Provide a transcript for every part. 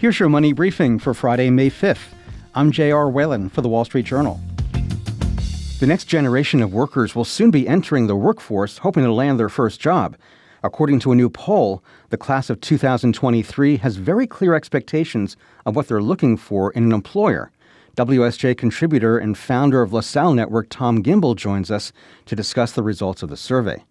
Here's your money briefing for Friday, May 5th. I'm J.R. Whalen for the Wall Street Journal. The next generation of workers will soon be entering the workforce hoping to land their first job. According to a new poll, the class of 2023 has very clear expectations of what they're looking for in an employer. WSJ contributor and founder of LaSalle Network, Tom Gimbel, joins us to discuss the results of the survey.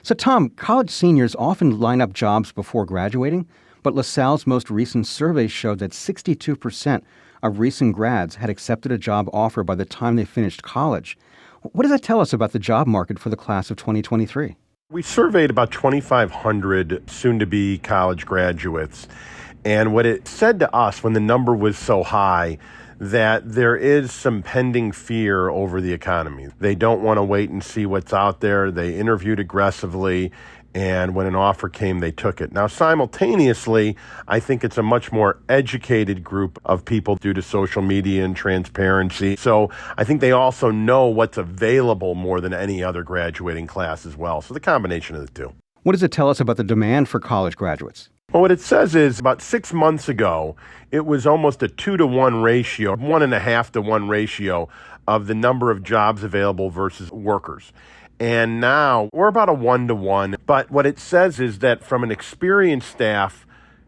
So, Tom, college seniors often line up jobs before graduating, but LaSalle's most recent survey showed that 62% of recent grads had accepted a job offer by the time they finished college. What does that tell us about the job market for the class of 2023? We surveyed about 2,500 soon-to-be college graduates, and what it said to us when the number was so high, that there is some pending fear over the economy. They don't want to wait and see what's out there. They interviewed aggressively, and when an offer came, they took it. Now, simultaneously, I think it's a much more educated group of people due to social media and transparency. So I think they also know what's available more than any other graduating class as well. So the combination of the two. What does it tell us about the demand for college graduates? Well, what it says is about 6 months ago, it was almost a 2-to-1 ratio, 1.5-to-1 ratio of the number of jobs available versus workers. And now we're about a 1-to-1. But what it says is that from an experienced staff,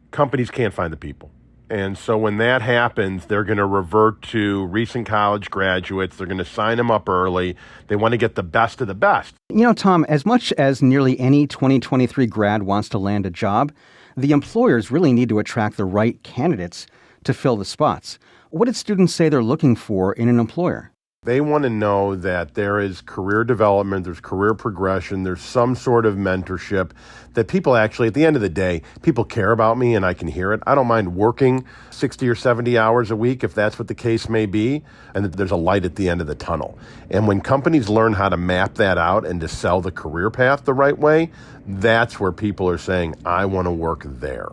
companies can't find the people. And so when that happens, they're going to revert to recent college graduates. They're going to sign them up early. They want to get the best of the best. You know, Tom, as much as nearly any 2023 grad wants to land a job, the employers really need to attract the right candidates to fill the spots. What did students say they're looking for in an employer? They want to know that there is career development, there's career progression, there's some sort of mentorship, that people actually, at the end of the day, people care about me and I can hear it. I don't mind working 60 or 70 hours a week if that's what the case may be, and that there's a light at the end of the tunnel. And when companies learn how to map that out and to sell the career path the right way, that's where people are saying, I want to work there.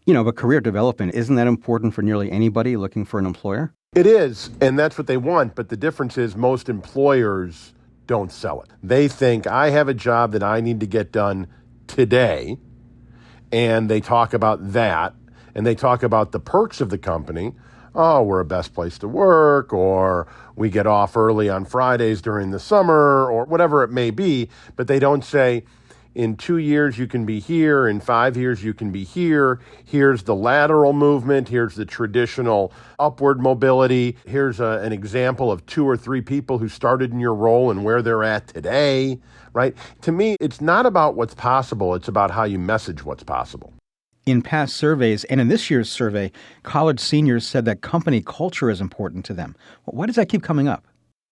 You know, but career development, isn't that important for nearly anybody looking for an employer? It is, and that's what they want, but the difference is most employers don't sell it. They think, I have a job that I need to get done today, and they talk about that, and they talk about the perks of the company. Oh, we're a best place to work, or we get off early on Fridays during the summer, or whatever it may be, but they don't say, in 2 years, you can be here. In 5 years, you can be here. Here's the lateral movement. Here's the traditional upward mobility. Here's an example of 2 or 3 people who started in your role and where they're at today, right? To me, it's not about what's possible. It's about how you message what's possible. In past surveys and in this year's survey, college seniors said that company culture is important to them. Why does that keep coming up?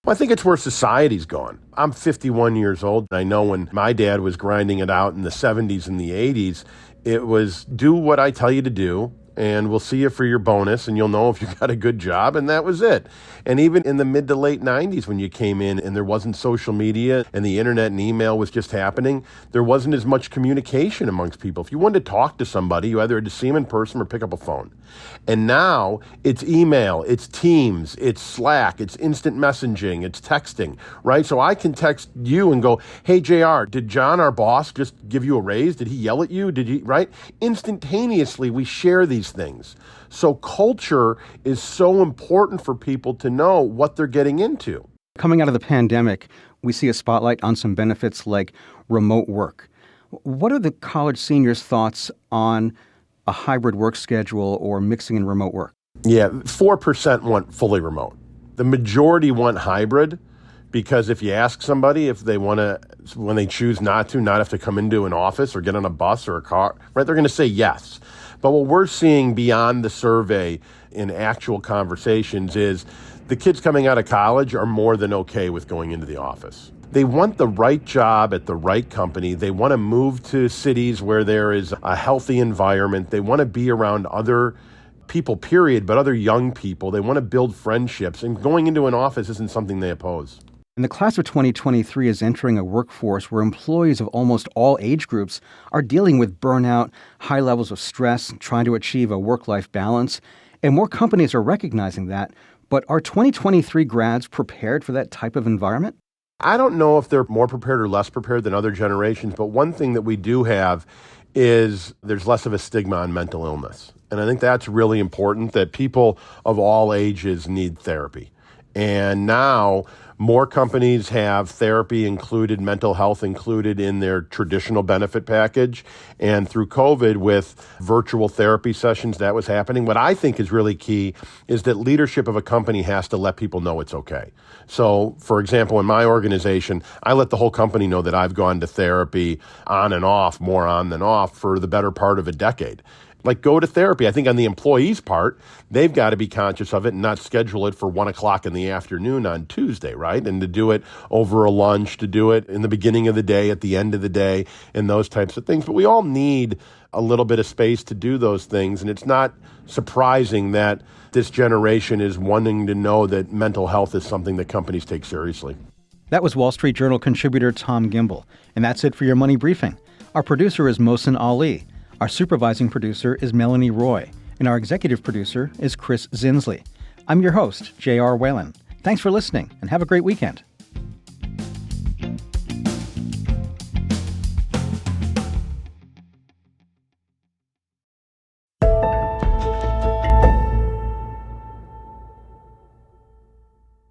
Well, I think it's where society's gone. I'm 51 years old. I know when my dad was grinding it out in the 70s and the 80s, it was do what I tell you to do, and we'll see you for your bonus, and you'll know if you got a good job, and that was it. And even in the mid to late 90s when you came in and there wasn't social media and the internet and email was just happening, there wasn't as much communication amongst people. If you wanted to talk to somebody, you either had to see them in person or pick up a phone. And now it's email, it's Teams, it's Slack, it's instant messaging, it's texting, right? So I can text you and go, hey, JR, did John, our boss, just give you a raise? Did he yell at you? Did he, right? Instantaneously, we share these things. So culture is so important for people to know what they're getting into. Coming out of the pandemic, we see a spotlight on some benefits like remote work. What are the college seniors' thoughts on a hybrid work schedule or mixing in remote work? Yeah, 4% want fully remote. The majority want hybrid, because if you ask somebody if they want to, when they choose not have to come into an office or get on a bus or a car, right, they're going to say yes. But what we're seeing beyond the survey in actual conversations is the kids coming out of college are more than okay with going into the office. They want the right job at the right company. They want to move to cities where there is a healthy environment. They want to be around other people, period, but other young people. They want to build friendships, and going into an office isn't something they oppose. And the class of 2023 is entering a workforce where employees of almost all age groups are dealing with burnout, high levels of stress, trying to achieve a work-life balance. And more companies are recognizing that. But are 2023 grads prepared for that type of environment? I don't know if they're more prepared or less prepared than other generations, but one thing that we do have is there's less of a stigma on mental illness. And I think that's really important, that people of all ages need therapy. And now more companies have therapy included, mental health included in their traditional benefit package. And through COVID, with virtual therapy sessions, that was happening. What I think is really key is that leadership of a company has to let people know it's okay. So, for example, in my organization, I let the whole company know that I've gone to therapy on and off, more on than off, for the better part of a decade. Like, go to therapy. I think on the employee's part, they've got to be conscious of it and not schedule it for 1:00 in the afternoon on Tuesday, right? And to do it over a lunch, to do it in the beginning of the day, at the end of the day, and those types of things. But we all need a little bit of space to do those things. And it's not surprising that this generation is wanting to know that mental health is something that companies take seriously. That was Wall Street Journal contributor Tom Gimbel. And that's it for your Money Briefing. Our producer is Mohsen Ali. Our supervising producer is Melanie Roy, and our executive producer is Chris Zinsley. I'm your host, J.R. Whalen. Thanks for listening, and have a great weekend.